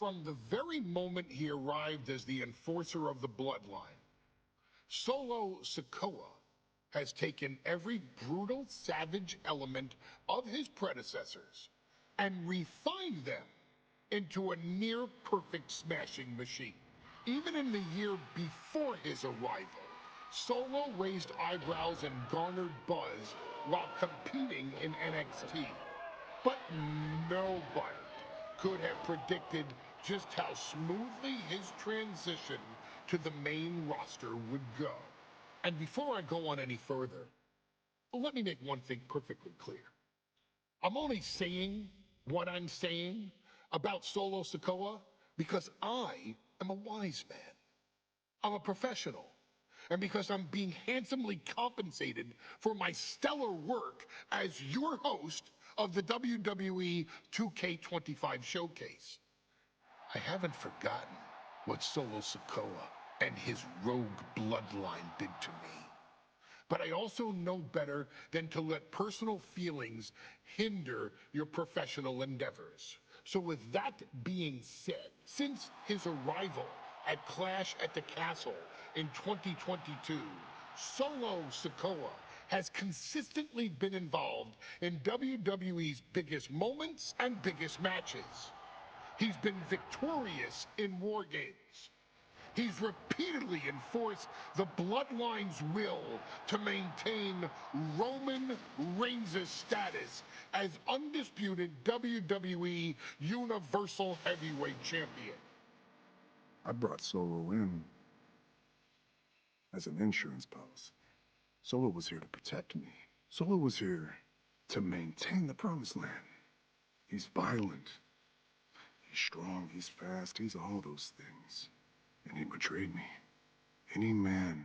From the very moment he arrived as the enforcer of the Bloodline, Solo Sikoa has taken every brutal, savage element of his predecessors and refined them into a near-perfect smashing machine. Even in the year before his arrival, Solo raised eyebrows and garnered buzz while competing in NXT. But nobody could have predicted just how smoothly his transition to the main roster would go. And before I go on any further, let me make one thing perfectly clear. I'm only saying what I'm saying about Solo Sikoa because I am a wise man. I'm a professional. And because I'm being handsomely compensated for my stellar work as your host of the WWE 2K25 showcase. I haven't forgotten what Solo Sikoa and his rogue bloodline did to me. But I also know better than to let personal feelings hinder your professional endeavors. So with that being said, since his arrival at Clash at the Castle in 2022, Solo Sikoa has consistently been involved in WWE's biggest moments and biggest matches. He's been victorious in War Games. He's repeatedly enforced the Bloodline's will to maintain Roman Reigns' status as undisputed WWE Universal Heavyweight Champion. I brought Solo in as an insurance policy. Solo was here to protect me. Solo was here to maintain the promised land. He's violent. He's strong, he's fast, he's all those things. And he betrayed me. Any man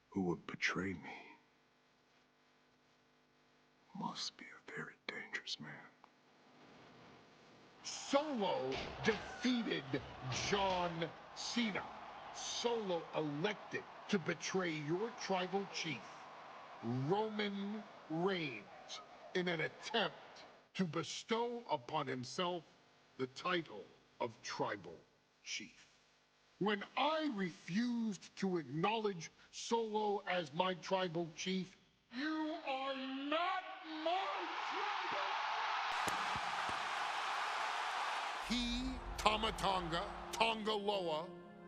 who would betray me must be a very dangerous man. Solo defeated John Cena. Solo elected to betray your tribal chief, Roman Reigns, in an attempt to bestow upon himself the title of tribal chief. When I refused to acknowledge Solo as my tribal chief, you are not my tribal. He, Tamatanga, Tongaloa,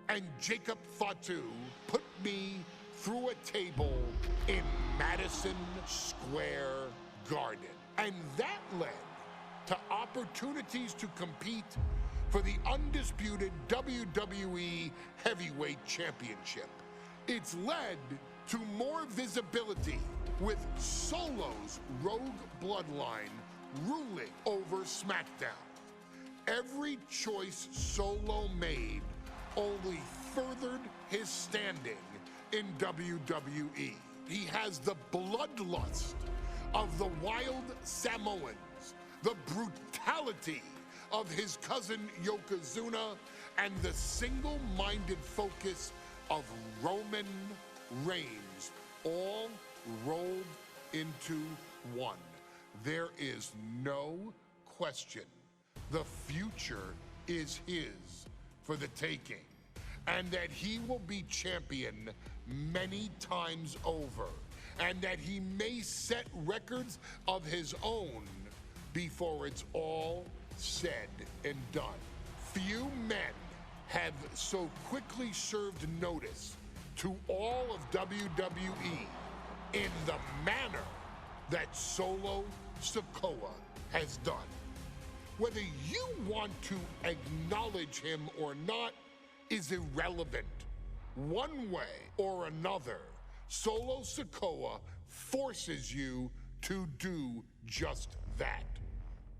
and Jacob Fatu put me through a table in Madison Square Garden. And that led to opportunities to compete for the undisputed WWE Heavyweight Championship. It's led to more visibility with Solo's rogue bloodline ruling over SmackDown. Every choice Solo made only furthered his standing in WWE. He has the bloodlust of the wild Samoans, the brutality of his cousin Yokozuna, and the single-minded focus of Roman Reigns, all rolled into one. There is no question the future is his for the taking, and that he will be champion many times over, and that he may set records of his own before it's all said and done. Few men have so quickly served notice to all of WWE in the manner that Solo Sikoa has done. Whether you want to acknowledge him or not is irrelevant. One way or another, Solo Sikoa forces you to do just that,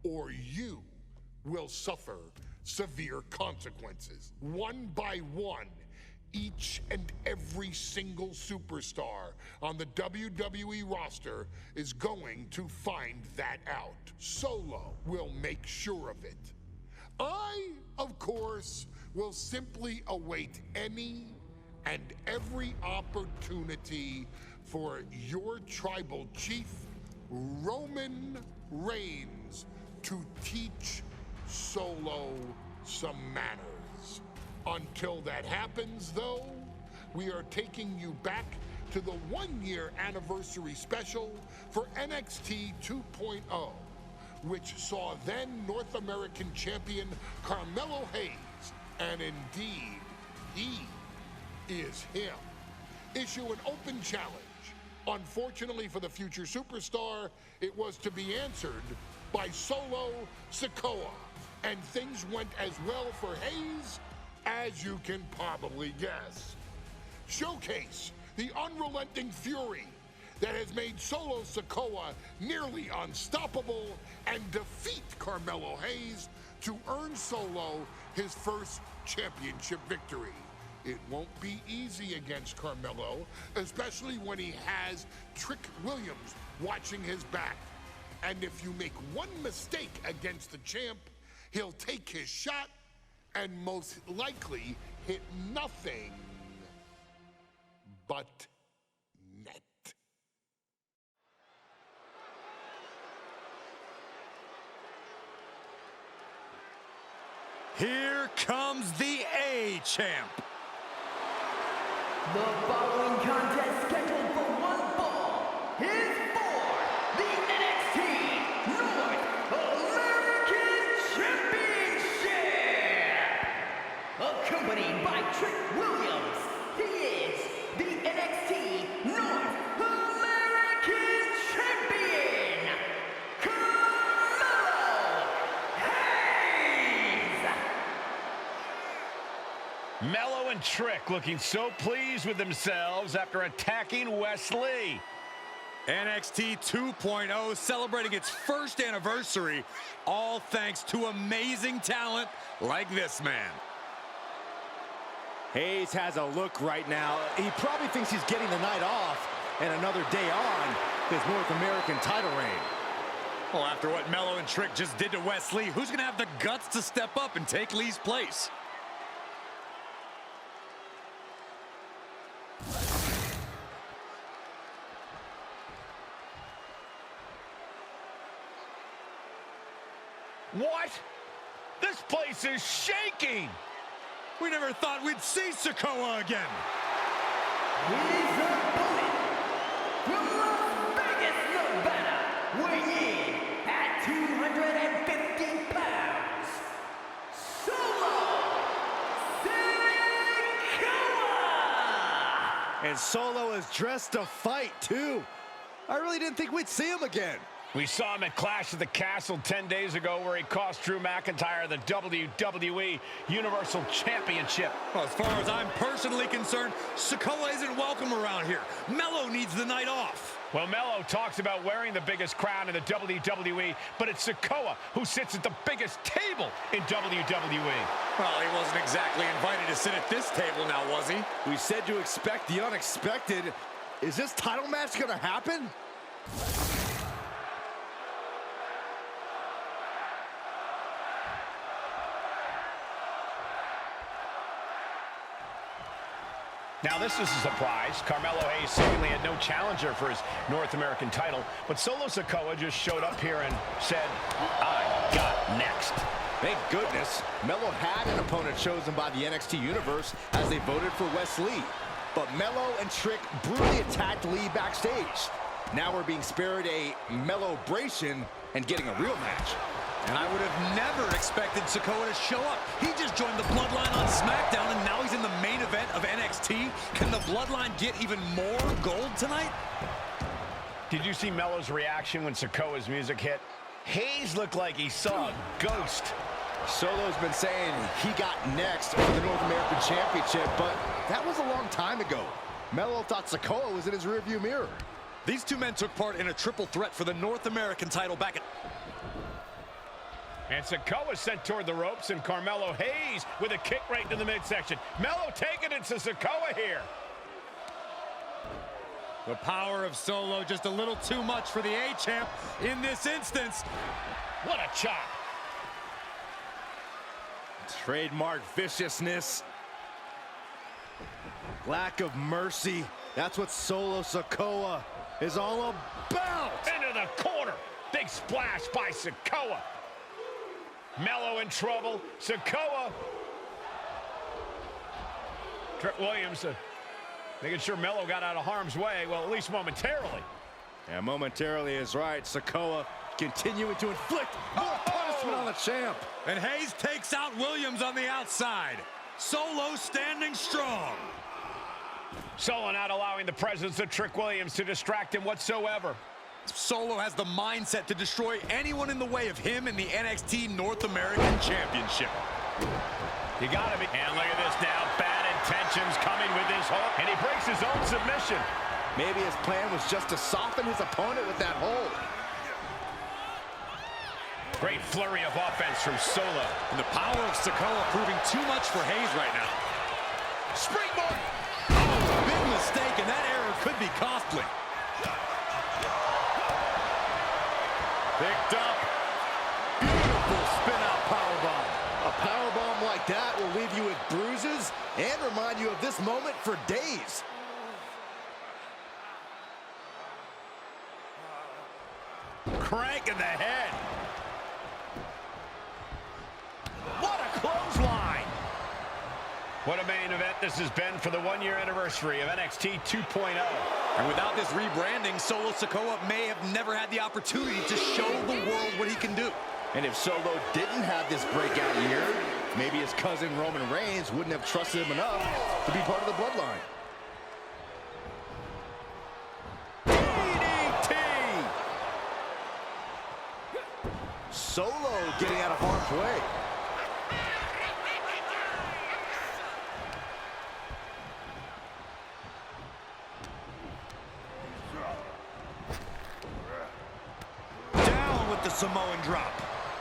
or you will suffer severe consequences. One by one, each and every single superstar on the WWE roster is going to find that out. Solo will make sure of it. I, of course, will simply await any and every opportunity for your tribal chief, Roman Reigns, to teach Solo some manners. Until that happens, though, we are taking you back to the one-year anniversary special for NXT 2.0, which saw then North American champion Carmelo Hayes, and indeed, he is him, issue an open challenge. Unfortunately for the future superstar, it was to be answered by Solo Sikoa, and things went as well for Hayes as you can probably guess. Showcase the unrelenting fury that has made Solo Sikoa nearly unstoppable and defeat Carmelo Hayes to earn Solo his first championship victory. It won't be easy against Carmelo, especially when he has Trick Williams watching his back. And if you make one mistake against the champ, he'll take his shot and most likely hit nothing but net. Here comes the A-Champ. The following contest scheduled for one fall is for the NXT North American Championship. Accompanied by Trick Williams, he is the NXT North American Champion, Carmelo Hayes. Mello and Trick looking so pleased with themselves after attacking Wesley. NXT 2.0 celebrating its first anniversary, all thanks to amazing talent like this man. Hayes has a look right now. He probably thinks he's getting the night off and another day on his North American title reign. Well, after what Mello and Trick just did to Wesley, who's going to have the guts to step up and take Lee's place? What? This place is shaking! We never thought we'd see Sikoa again. His opponent from Las Vegas, Nevada, weighing in at 250 pounds, Solo Sikoa! And Solo is dressed to fight, too. I really didn't think we'd see him again. We saw him at Clash at the Castle 10 days ago where he cost Drew McIntyre the WWE Universal Championship. Well, as far as I'm personally concerned, Sikoa isn't welcome around here. Mello needs the night off. Well, Mello talks about wearing the biggest crown in the WWE, but it's Sikoa who sits at the biggest table in WWE. Well, he wasn't exactly invited to sit at this table now, was he? We said to expect the unexpected. Is this title match gonna happen? Now, this is a surprise. Carmelo Hayes seemingly had no challenger for his North American title, but Solo Sikoa just showed up here and said, I got next. Thank goodness. Mello had an opponent chosen by the NXT Universe as they voted for Wesley. But Mello and Trick brutally attacked Lee backstage. Now we're being spared a Mello-bration and getting a real match. And I would have never expected Sikoa to show up. He just joined the Bloodline on SmackDown, and now he's in the main event of NXT. Can the Bloodline get even more gold tonight? Did you see Mello's reaction when Sikoa's music hit? Hayes looked like he saw a ghost. Solo's been saying he got next for the North American Championship, but that was a long time ago. Mello thought Sikoa was in his rearview mirror. These two men took part in a triple threat for the North American title back at... And Sikoa sent toward the ropes, and Carmelo Hayes with a kick right into the midsection. Mello taking it to Sikoa here. The power of Solo just a little too much for the A-Champ in this instance. What a chop. Trademark viciousness. Lack of mercy. That's what Solo Sikoa is all about. Into the corner. Big splash by Sikoa. Melo in trouble. Sikoa. Trick Williams making sure Melo got out of harm's way. Well, at least momentarily. Yeah, momentarily is right. Sikoa continuing to inflict more punishment on the champ. And Hayes takes out Williams on the outside. Solo standing strong. Solo not allowing the presence of Trick Williams to distract him whatsoever. Solo has the mindset to destroy anyone in the way of him in the NXT North American Championship. You gotta be. And look at this now. Bad intentions coming with this hold. And he breaks his own submission. Maybe his plan was just to soften his opponent with that hold. Great flurry of offense from Solo. And the power of Sikoa proving too much for Hayes right now. Springboard! Oh, big mistake, and that error could be costly. Picked up. Beautiful spin-out powerbomb. A powerbomb like that will leave you with bruises and remind you of this moment for days. Crank in the head. What a clothesline. What a main event this has been for the one-year anniversary of NXT 2.0. And without this rebranding, Solo Sikoa may have never had the opportunity to show the world what he can do. And if Solo didn't have this breakout year, maybe his cousin Roman Reigns wouldn't have trusted him enough to be part of the Bloodline. DDT! Solo getting out of harm's way. Down with the Samoan drop.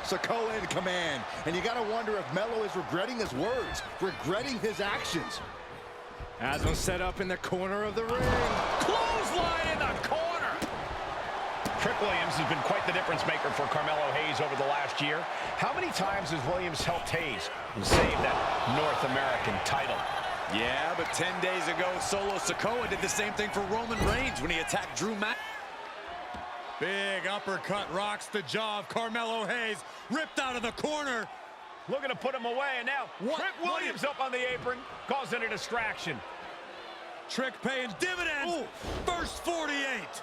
Sikoa in command, and you gotta wonder if Melo is regretting his words, regretting his actions. As was set up in the corner of the ring. Clothesline in the corner. Trick Williams has been quite the difference maker for Carmelo Hayes over the last year. How many times has Williams helped Hayes and saved that North American title? Yeah, but 10 days ago, Solo Sikoa did the same thing for Roman Reigns when he attacked Drew Mac. Big uppercut rocks the jaw of Carmelo Hayes, ripped out of the corner. Looking to put him away, and now Trick Williams up on the apron, causing a distraction. Trick paying dividends. Ooh. First 48.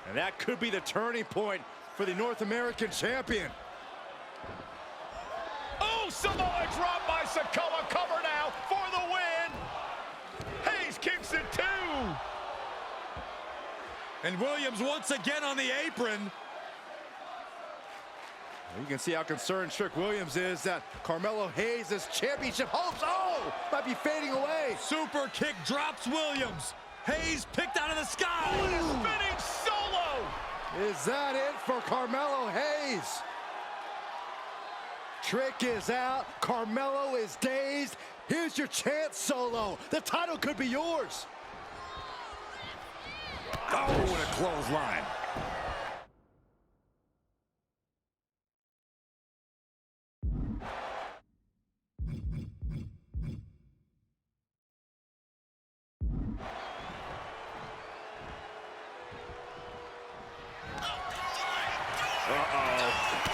And that could be the turning point for the North American champion. Oh, Samoa drop by Sikoa, cover now for the win. Hayes kicks it too. And Williams once again on the apron. You can see how concerned Trick Williams is that Carmelo Hayes' championship hopes, might be fading away. Super kick drops Williams. Hayes picked out of the sky. Spinning Solo. Is that it for Carmelo Hayes? Trick is out. Carmelo is dazed. Here's your chance, Solo. The title could be yours. Oh, what a clothesline.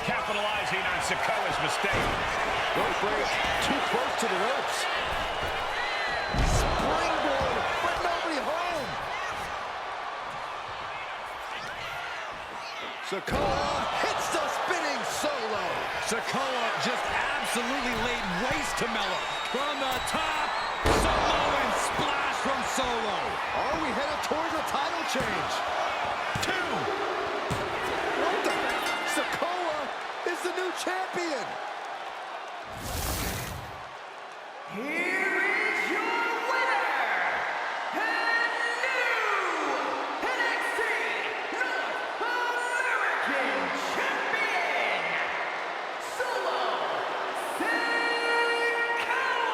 Capitalizing on Sikoa's mistake. Rope break, too close to the ropes. Springboard, but nobody home. Sikoa hits the spinning Solo. Sikoa just absolutely laid waste to Melo. From the top, Samoan splash from Solo. Are we headed towards a title change? 2. What the? Sikoa is the new champion. Here is your winner, and new NXT North American Champion, Solo Sikoa!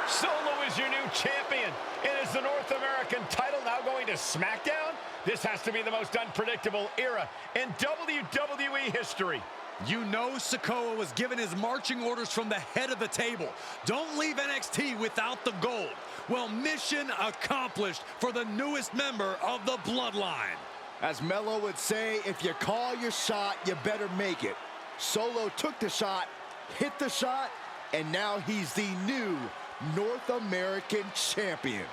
Solo is your new champion. It is the North American title now going to SmackDown. This has to be the most unpredictable era in WWE history. You know Sikoa was given his marching orders from the head of the table. Don't leave NXT without the gold. Well, mission accomplished for the newest member of the Bloodline. As Melo would say, if you call your shot, you better make it. Solo took the shot, hit the shot, and now he's the new North American champion.